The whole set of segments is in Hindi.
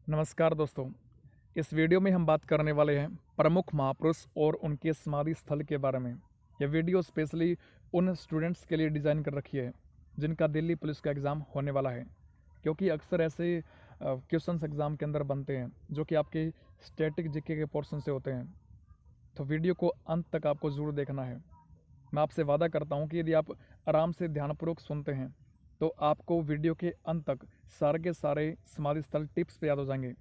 नमस्कार दोस्तों। इस वीडियो में हम बात करने वाले हैं प्रमुख महापुरुष और उनके समाधि स्थल के बारे में। यह वीडियो स्पेशली उन स्टूडेंट्स के लिए डिज़ाइन कर रखी है जिनका दिल्ली पुलिस का एग्ज़ाम होने वाला है, क्योंकि अक्सर ऐसे क्वेश्चंस एग्ज़ाम के अंदर बनते हैं जो कि आपके स्टैटिक जीके के पोर्शन से होते हैं। तो वीडियो को अंत तक आपको ज़रूर देखना है। मैं आपसे वादा करता हूँ कि यदि आप आराम से ध्यानपूर्वक सुनते हैं तो आपको वीडियो के अंत तक सारे के सारे समाधि स्थल टिप्स पे याद हो जाएंगे।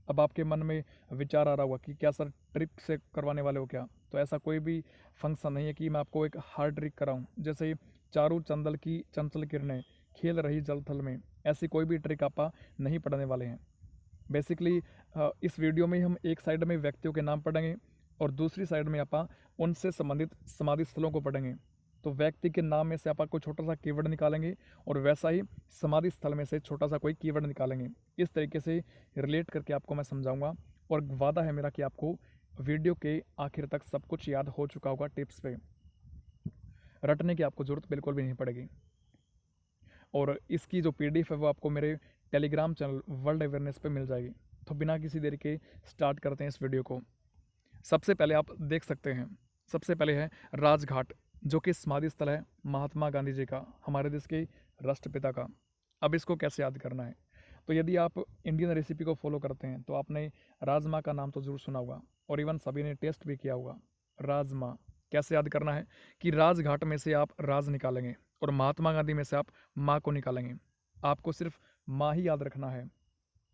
अब आपके मन में विचार आ रहा होगा कि क्या सर ट्रिक से करवाने वाले हो क्या? तो ऐसा कोई भी फंक्शन नहीं है कि मैं आपको एक हार्ड ट्रिक कराऊं, जैसे चारू चंदल की चंचल किरणें खेल रही जल थल में। ऐसी कोई भी ट्रिक आप नहीं पढ़ने वाले हैं। बेसिकली इस वीडियो में हम एक साइड में व्यक्तियों के नाम पढ़ेंगे और दूसरी साइड में आप उनसे संबंधित समाधि स्थलों को पढ़ेंगे। तो व्यक्ति के नाम में से आप कोई छोटा सा कीवर्ड निकालेंगे और वैसा ही समाधि स्थल में से छोटा सा कोई कीवर्ड निकालेंगे। इस तरीके से रिलेट करके आपको मैं समझाऊंगा और वादा है मेरा कि आपको वीडियो के आखिर तक सब कुछ याद हो चुका होगा। टिप्स पे रटने की आपको ज़रूरत बिल्कुल भी नहीं पड़ेगी। और इसकी जो पीडीएफ है वो आपको मेरे टेलीग्राम चैनल वर्ल्ड अवेयरनेस पे मिल जाएगी। तो बिना किसी देरी के स्टार्ट करते हैं इस वीडियो को। सबसे पहले आप देख सकते हैं, सबसे पहले है राजघाट, जो कि समाधि स्थल है महात्मा गांधी जी का, हमारे देश के राष्ट्रपिता का। अब इसको कैसे याद करना है? तो यदि आप इंडियन रेसिपी को फॉलो करते हैं तो आपने राजमा का नाम तो ज़रूर सुना होगा और इवन सभी ने टेस्ट भी किया होगा। राजमा कैसे याद करना है कि राजघाट में से आप राज निकालेंगे और महात्मा गांधी में से आप माँ को निकालेंगे। आपको सिर्फ माँ ही याद रखना है,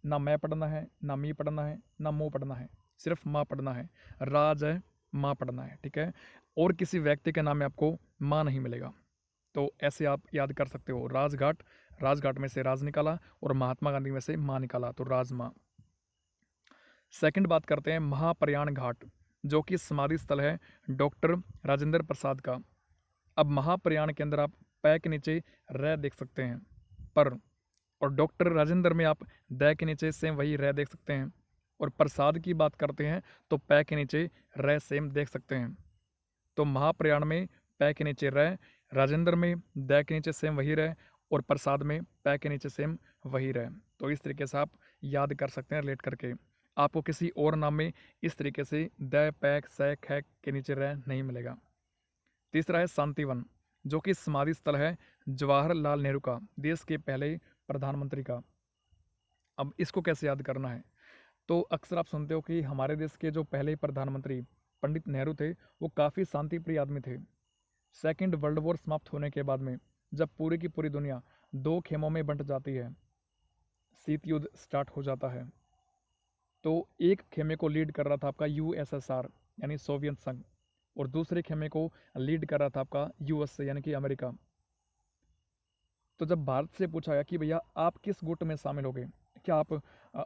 ना मैं पढ़ना है, ना मी पढ़ना है, ना मो पढ़ना है, सिर्फ माँ पढ़ना है। राज है, माँ पढ़ना है, ठीक है। और किसी व्यक्ति के नाम में आपको माँ नहीं मिलेगा। तो ऐसे आप याद कर सकते हो। राजघाट, राजघाट में से राज निकाला और महात्मा गांधी में से माँ निकाला, तो राजमाँ। सेकंड बात करते हैं महाप्रयाण घाट, जो कि समाधि स्थल है डॉक्टर राजेंद्र प्रसाद का। अब महाप्रयाण के अंदर आप पै के नीचे रै देख सकते हैं पर, और डॉक्टर राजेंद्र में आप दै के नीचे सेम वही रै देख सकते हैं। और प्रसाद की बात करते हैं तो पै के नीचे रै सेम देख सकते हैं। तो महाप्रयाण में पै के नीचे रै, राजेंद्र में दै के नीचे सेम वही रै, और प्रसाद में पै के नीचे सेम वही रै। तो इस तरीके से आप याद कर सकते हैं रिलेट करके। आपको किसी और नाम में इस तरीके से दै पैक सै खै के नीचे रै नहीं मिलेगा। तीसरा है शांतिवन, जो कि समाधि स्थल है जवाहरलाल नेहरू का, देश के पहले प्रधानमंत्री का। अब इसको कैसे याद करना है? तो अक्सर आप सुनते हो कि हमारे देश के जो पहले प्रधानमंत्री पंडित नेहरू थे वो काफ़ी शांतिप्रिय आदमी थे। सेकेंड वर्ल्ड वॉर समाप्त होने के बाद में जब पूरी की पूरी दुनिया दो खेमों में बंट जाती है, शीत युद्ध स्टार्ट हो जाता है, तो एक खेमे को लीड कर रहा था आपका यूएसएसआर यानी सोवियत संघ, और दूसरे खेमे को लीड कर रहा था आपका यूएसए यानी कि अमेरिका। तो जब भारत से पूछा गया कि भैया आप किस गुट में शामिल होगे, क्या आप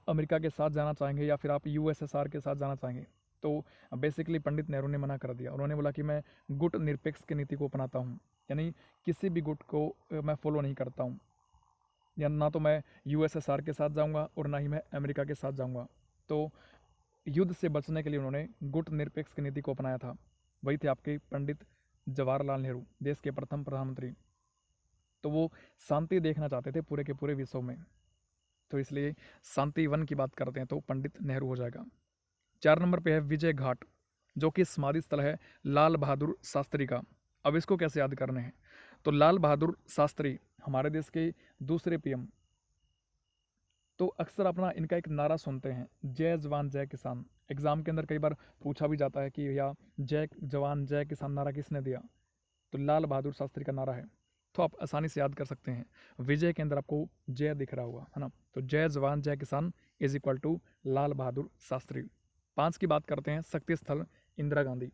अमेरिका के साथ जाना चाहेंगे या फिर आप यूएसएसआर के साथ जाना चाहेंगे, तो बेसिकली पंडित नेहरू ने मना कर दिया। उन्होंने बोला कि मैं गुट निरपेक्ष की नीति को अपनाता हूँ, यानी किसी भी गुट को मैं फॉलो नहीं करता हूँ, या ना तो मैं यूएसएसआर के साथ जाऊँगा और ना ही मैं अमेरिका के साथ जाऊँगा। तो युद्ध से बचने के लिए उन्होंने गुट निरपेक्ष की नीति को अपनाया था। वही थे आपके पंडित जवाहरलाल नेहरू, देश के प्रथम प्रधानमंत्री। तो वो शांति देखना चाहते थे पूरे के पूरे विश्व में, तो इसलिए शांति वन की बात करते हैं तो पंडित नेहरू हो जाएगा। 4 नंबर पे है विजय घाट, जो कि समाधि स्थल है लाल बहादुर शास्त्री का। अब इसको कैसे याद करने हैं? तो लाल बहादुर शास्त्री हमारे देश के दूसरे पीएम। तो अक्सर अपना इनका एक नारा सुनते हैं, जय जवान जय किसान। एग्जाम के अंदर कई बार पूछा भी जाता है कि भैया जय जवान जय किसान नारा किसने दिया? तो लाल बहादुर शास्त्री का नारा है। तो आप आसानी से याद कर सकते हैं। विजय के अंदर आपको जय दिख रहा होगा, है ना? तो जय जवान जय किसान is equal to Lal Bahadur Shastri. 5 की बात करते हैं शक्ति स्थल इंदिरा गांधी।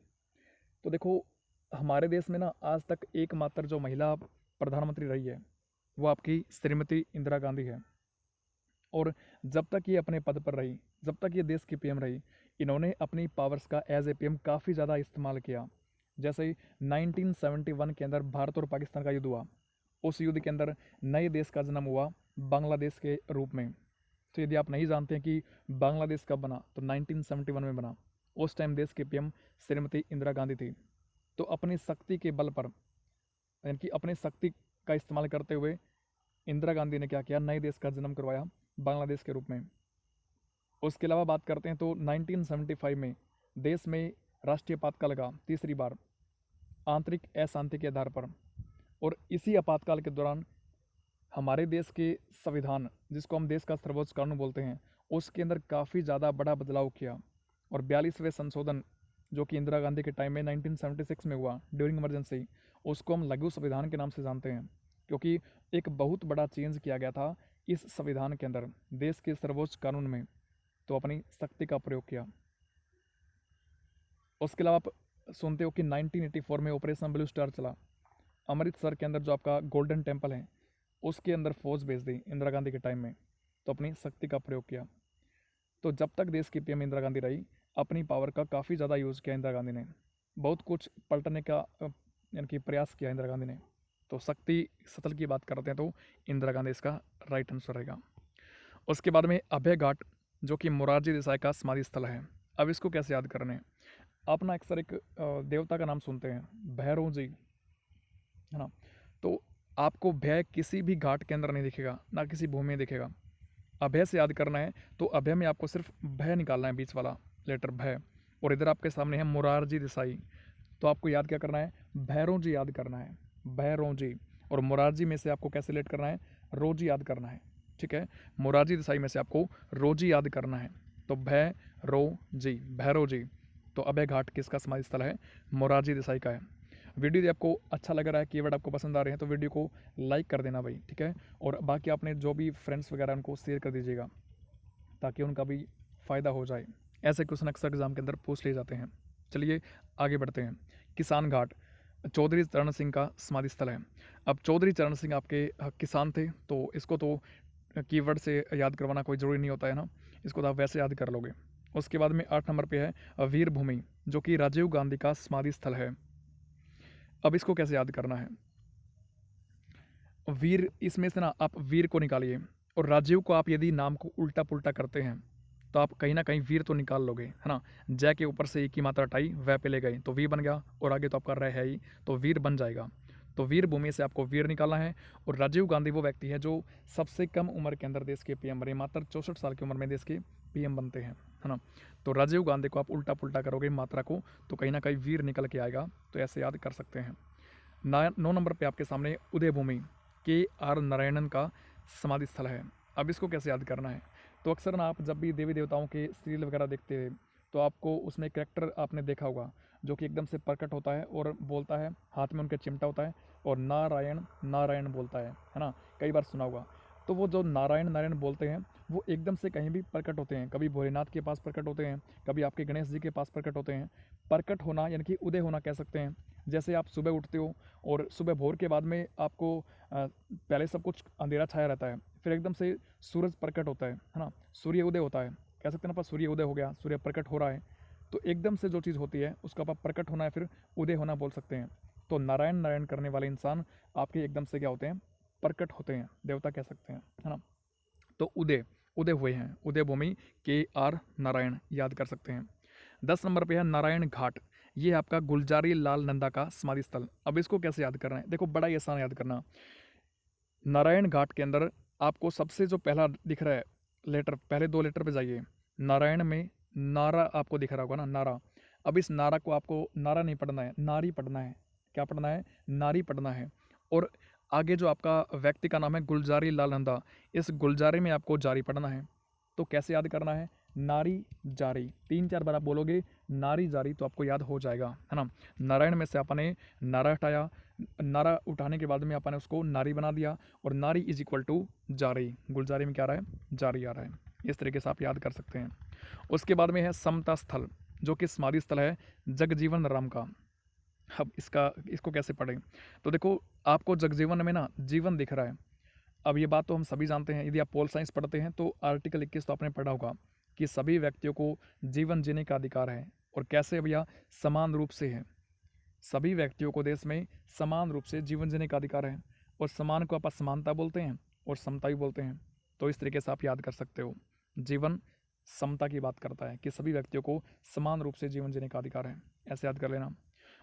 तो देखो, हमारे देश में ना आज तक एकमात्र जो महिला प्रधानमंत्री रही है वो आपकी श्रीमती इंदिरा गांधी है। और जब तक ये अपने पद पर रही, जब तक ये देश की पीएम रही, इन्होंने अपनी पावर्स का एज ए पीएम काफ़ी ज़्यादा इस्तेमाल किया। जैसे ही 1971 के अंदर भारत और पाकिस्तान का युद्ध हुआ, उस युद्ध के अंदर नए देश का जन्म हुआ बांग्लादेश के रूप में। तो यदि आप नहीं जानते हैं कि बांग्लादेश कब बना, तो 1971 में बना। उस टाइम देश के पीएम श्रीमती इंदिरा गांधी थी। तो अपनी शक्ति के बल पर, यानी कि अपनी शक्ति का इस्तेमाल करते हुए इंदिरा गांधी ने क्या किया, नए देश का जन्म करवाया बांग्लादेश के रूप में। उसके अलावा बात करते हैं तो 1975 में देश में राष्ट्रीय आपातकाल लगा तीसरी बार आंतरिक अशांति के आधार पर। और इसी आपातकाल के दौरान हमारे देश के संविधान, जिसको हम देश का सर्वोच्च कानून बोलते हैं, उसके अंदर काफ़ी ज़्यादा बड़ा बदलाव किया। और 42वें संशोधन जो कि इंदिरा गांधी के टाइम में 1976 में हुआ ड्यूरिंग इमरजेंसी, उसको हम लघु संविधान के नाम से जानते हैं, क्योंकि एक बहुत बड़ा चेंज किया गया था इस संविधान के अंदर देश के सर्वोच्च कानून में। तो अपनी शक्ति का प्रयोग किया। उसके अलावा आप सुनते हो कि 1984 में ऑपरेशन ब्लू स्टार चला। अमृतसर के अंदर जो आपका गोल्डन टेम्पल है उसके अंदर फौज भेज दी इंदिरा गांधी के टाइम में, तो अपनी शक्ति का प्रयोग किया। तो जब तक देश की पीएम इंदिरा गांधी रही, अपनी पावर का काफ़ी ज़्यादा यूज़ किया इंदिरा गांधी ने, बहुत कुछ पलटने का यानी कि प्रयास किया इंदिरा गांधी ने। तो शक्ति सतल की बात करते हैं तो इंदिरा गांधी इसका राइट आंसर रहेगा। उसके बाद में अभय घाट जो कि मोरारजी देसाई का समाधि स्थल है। अब इसको कैसे याद करने हैं, आप ना अक्सर एक देवता का नाम सुनते हैं, भैरव जी, है ना। तो आपको भय किसी भी घाट के अंदर नहीं दिखेगा, ना किसी भूमि में दिखेगा। अभय से याद करना है तो अभय में आपको सिर्फ भय निकालना है, बीच वाला लेटर भय। और इधर आपके सामने है मोरारजी देसाई, तो आपको याद क्या करना है, भैरव जी याद करना है, भैरव जी। और मोरारजी में से आपको कैसे लेट करना है, रोजी याद करना है, ठीक है। मोरारजी देसाई में से आपको रोजी याद करना है, तो भैरव जी, भैरव जी। तो अभय घाट किसका समाधि स्थल है, मोरारजी देसाई का है। वीडियो यदि आपको अच्छा लग रहा है, कीवर्ड आपको पसंद आ रहे हैं, तो वीडियो को लाइक कर देना भाई, ठीक है। और बाकी आपने जो भी फ्रेंड्स वगैरह उनको शेयर कर दीजिएगा ताकि उनका भी फ़ायदा हो जाए। ऐसे क्वेश्चन अक्सर एग्जाम के अंदर पूछ लिए जाते हैं। चलिए आगे बढ़ते हैं। किसान घाट चौधरी चरण सिंह का समाधि स्थल है। अब चौधरी चरण सिंह आपके किसान थे, तो इसको तो कीवर्ड से याद करवाना कोई ज़रूरी नहीं होता है ना, इसको तो आप वैसे याद कर लोगे। उसके बाद में 8 नंबर पे है वीर भूमि जो कि राजीव गांधी का समाधि स्थल है। अब इसको कैसे याद करना है, वीर, इसमें से ना आप वीर को निकालिए और राजीव को आप यदि नाम को उल्टा पुल्टा करते हैं तो आप कहीं ना कहीं वीर तो निकाल लोगे, है ना। जय के ऊपर से एक की मात्रा हटाई, वह पे ले गए तो वी बन गया, और आगे तो आपका रह है ही, तो वीर बन जाएगा। तो वीर भूमि से आपको वीर निकालना है। और राजीव गांधी वो व्यक्ति है जो सबसे कम उम्र के अंदर देश के पीएम बने, मात्र 64 साल की उम्र में देश के पीएम बनते हैं, है ना। तो राजीव गांधी को आप उल्टा पुल्टा करोगे मात्रा को, तो कहीं ना कहीं वीर निकल के आएगा, तो ऐसे याद कर सकते हैं। 9 नंबर पे आपके सामने उदय भूमि के आर नारायणन का समाधि स्थल है। अब इसको कैसे याद करना है, तो अक्सर ना आप जब भी देवी देवताओं के सीरियल वगैरह देखते हैं तो आपको उसमें कैरेक्टर आपने देखा होगा जो कि एकदम से प्रकट होता है और बोलता है, हाथ में उनके चिमटा होता है और नारायण नारायण बोलता है ना, कई बार सुना होगा। तो वो जो नारायण नारायण बोलते हैं वो एकदम से कहीं भी प्रकट होते हैं, कभी भोलेनाथ के पास प्रकट होते हैं, कभी आपके गणेश जी के पास प्रकट होते हैं। प्रकट होना यानी कि उदय होना कह सकते हैं। जैसे आप सुबह उठते हो और सुबह भोर के बाद में आपको पहले सब कुछ अंधेरा छाया रहता है, फिर एकदम से सूरज प्रकट होता है ना, सूर्य उदय होता है, कह सकते हैं ना, पर सूर्य उदय हो गया, सूर्य प्रकट हो रहा है। तो एकदम से जो चीज़ होती है उसका आप प्रकट होना है, फिर उदय होना बोल सकते हैं। तो नारायण नारायण करने वाले इंसान आपके एकदम से क्या होते हैं, प्रकट होते हैं, देवता कह सकते हैं, है ना। तो उदय उदय हुए हैं, उदय भूमि के आर नारायण याद कर सकते हैं। 10 नंबर पे है नारायण घाट, ये आपका गुलजारी लाल नंदा का समाधि स्थल। अब इसको कैसे याद करना है, देखो बड़ा ही आसान याद करना। नारायण घाट के अंदर आपको सबसे जो पहला दिख रहा है लेटर, पहले 2 लेटर पे जाइए। नारायण में नारा आपको दिख रहा होगा ना, नारा। अब इस नारा को आपको नारा नहीं पढ़ना है, नारी पढ़ना है। क्या पढ़ना है, नारी पढ़ना है। और आगे जो आपका व्यक्ति का नाम है गुलजारी लाल नंदा, इस गुलजारी में आपको जारी पढ़ना है। तो कैसे याद करना है, नारी जारी, 3-4 बार आप बोलोगे नारी जारी तो आपको याद हो जाएगा, है ना। नारायण में से आपने नारा हटाया, नारा उठाने के बाद में आपने उसको नारी बना दिया, और नारी इज इक्वल टू जारी, गुलजारी में क्या आ रहा है, जारी आ रहा है। इस तरीके से आप याद कर सकते हैं। उसके बाद में है समता स्थल जो कि समाधि स्थल है जगजीवन राम का। अब इसको कैसे पढ़ें, तो देखो आपको जगजीवन में ना जीवन दिख रहा है। अब ये बात तो हम सभी जानते हैं, यदि आप पोल साइंस पढ़ते हैं तो आर्टिकल 21 तो आपने पढ़ा होगा कि सभी व्यक्तियों को जीवन जीने का अधिकार है। और कैसे भैया, समान रूप से है, सभी व्यक्तियों को देश में समान रूप से जीवन जीने का अधिकार है। और समान को आप समानता बोलते हैं और समता भी बोलते हैं। तो इस तरीके से आप याद कर सकते हो, जीवन समता की बात करता है कि सभी व्यक्तियों को समान रूप से जीवन जीने का अधिकार है, ऐसे याद कर लेना।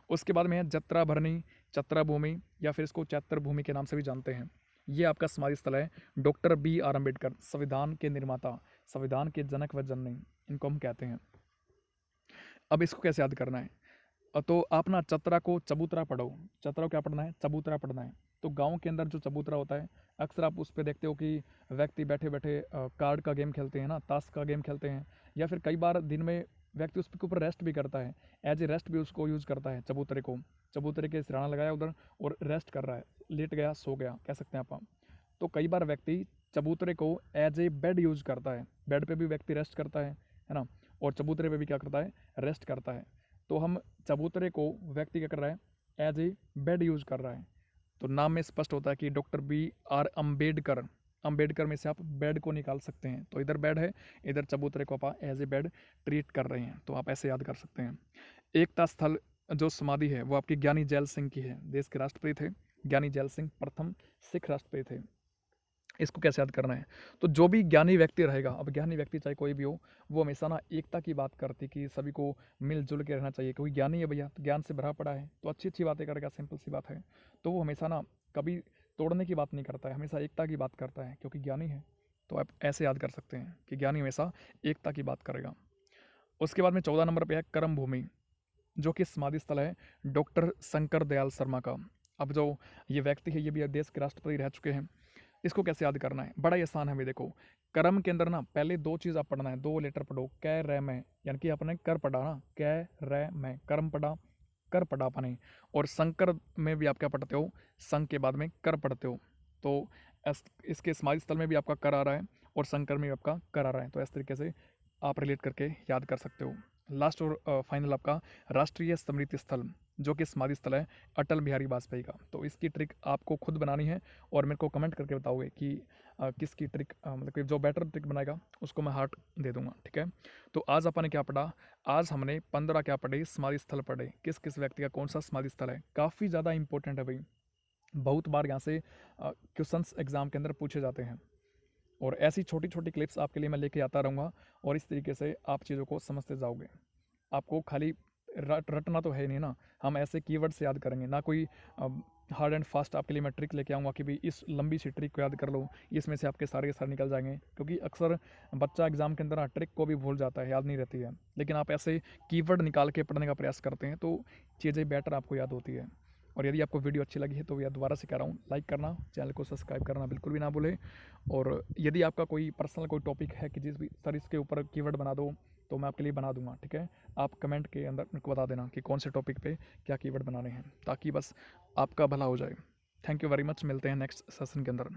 उसके बाद में है जत्रा भरनी, चत्रा भूमि, या फिर इसको चैत्र भूमि के नाम से भी जानते हैं। ये आपका समाधि स्थल है डॉक्टर BR अम्बेडकर, संविधान के निर्माता, संविधान के जनक व जननी, इनको हम कहते हैं। अब इसको कैसे याद करना है? तो आप ना चतरा को चबूतरा पढ़ो। चतरा को क्या पढ़ना है? चबूतरा पढ़ना है। तो गांव के अंदर जो चबूतरा होता है, अक्सर आप उस पर देखते हो कि व्यक्ति बैठे बैठे कार्ड का गेम खेलते हैं ना, ताश का गेम खेलते हैं, या फिर कई बार दिन में व्यक्ति उस के ऊपर रेस्ट भी करता है, एज ए रेस्ट भी उसको यूज़ करता है चबूतरे को। चबूतरे के सिरहाना लगाया उधर और रेस्ट कर रहा है, लेट गया, सो गया, कह सकते हैं आप। तो कई बार व्यक्ति चबूतरे को एज ए बेड यूज़ करता है, बेड पे भी व्यक्ति रेस्ट करता है ना, और चबूतरे पे भी क्या करता है? रेस्ट करता है। तो हम चबूतरे को व्यक्ति क्या कर रहा है? एज ए बेड यूज़ कर रहा है। तो नाम में स्पष्ट होता है कि डॉक्टर BR अम्बेडकर, अम्बेडकर में से आप बेड को निकाल सकते हैं। तो इधर बेड है, इधर चबूतरे को आप एज ए बेड ट्रीट कर रहे हैं, तो आप ऐसे याद कर सकते हैं। एकता स्थल जो समाधि है वो आपकी ज्ञानी जैल सिंह की है, देश के राष्ट्रपति थे ज्ञानी जैल सिंह, प्रथम सिख राष्ट्रपति थे। इसको कैसे याद करना है? तो जो भी ज्ञानी व्यक्ति रहेगा, अब ज्ञानी व्यक्ति चाहे कोई भी हो, वो हमेशा ना एकता की बात करती कि सभी को मिलजुल के रहना चाहिए, क्योंकि ज्ञानी है भैया, तो ज्ञान से भरा पड़ा है, तो अच्छी अच्छी बातें करेगा, सिंपल सी बात है। तो वो हमेशा ना कभी तोड़ने की बात नहीं करता है, हमेशा एकता की बात करता है, क्योंकि ज्ञानी है। तो आप ऐसे याद कर सकते हैं कि ज्ञानी हमेशा एकता की बात करेगा। उसके बाद में 14 नंबर पे है कर्म भूमि, जो कि समाधि स्थल है डॉक्टर शंकर दयाल शर्मा का। अब जो ये व्यक्ति है, ये भी देश के राष्ट्रपति रह चुके हैं। इसको कैसे याद करना है? बड़ा ही आसान है भाई। देखो, कर्म के अंदर ना पहले दो चीज़ आप पढ़ना है, दो लेटर पढ़ो, कै रै में, यानी कि आपने कर पढ़ा ना, कै रै में, कर्म पढ़ा, कर पढ़ा आपने। और शंकर में भी आप क्या पढ़ते हो? संग के बाद में कर पढ़ते हो। तो इसके समाधि स्थल में भी आपका कर आ रहा है और शंकर में भी आपका कर आ रहा है, तो इस तरीके से आप रिलेट करके याद कर सकते हो। लास्ट और फाइनल आपका राष्ट्रीय स्मृति स्थल, जो कि समाधि स्थल है अटल बिहारी वाजपेयी का। तो इसकी ट्रिक आपको खुद बनानी है और मेरे को कमेंट करके बताओगे कि किसकी ट्रिक, मतलब कि जो बेटर ट्रिक बनाएगा उसको मैं हार्ट दे दूंगा, ठीक है। तो आज अपन ने क्या पढ़ा? आज हमने 15 क्या पढ़े? समाधि स्थल पढ़े। किस किस व्यक्ति का कौन सा समाधि स्थल है, काफ़ी ज़्यादा इंपॉर्टेंट है भाई। बहुत बार यहाँ से क्वेश्चंस एग्जाम के अंदर पूछे जाते हैं, और ऐसी छोटी छोटी क्लिप्स आपके लिए मैं लेके आता रहूँगा, और इस तरीके से आप चीज़ों को समझते जाओगे। आपको खाली रटना तो है नहीं ना, हम ऐसे कीवर्ड से याद करेंगे ना, कोई हार्ड एंड फास्ट आपके लिए मैं ट्रिक लेके आऊँगा कि भाई इस लंबी सी ट्रिक को याद कर लो, इसमें से आपके सारे के सारे निकल जाएंगे। क्योंकि अक्सर बच्चा एग्जाम के अंदर ट्रिक को भी भूल जाता है, याद नहीं रहती है, लेकिन आप ऐसे कीवर्ड निकाल के पढ़ने का प्रयास करते हैं तो चीज़ें बेटर आपको याद होती है। और यदि आपको वीडियो अच्छी लगी है तो भैया दोबारा से कह रहा हूँ, लाइक करना, चैनल को सब्सक्राइब करना बिल्कुल भी ना भूलें। और यदि आपका कोई पर्सनल कोई टॉपिक है कि जिस भी सर इसके ऊपर कीवर्ड बना दो, तो मैं आपके लिए बना दूंगा, ठीक है। आप कमेंट के अंदर मेरे को बता देना कि कौन से टॉपिक पे क्या कीवर्ड बनाने हैं, ताकि बस आपका भला हो जाए। थैंक यू वेरी मच, मिलते हैं नेक्स्ट सेशन के अंदर।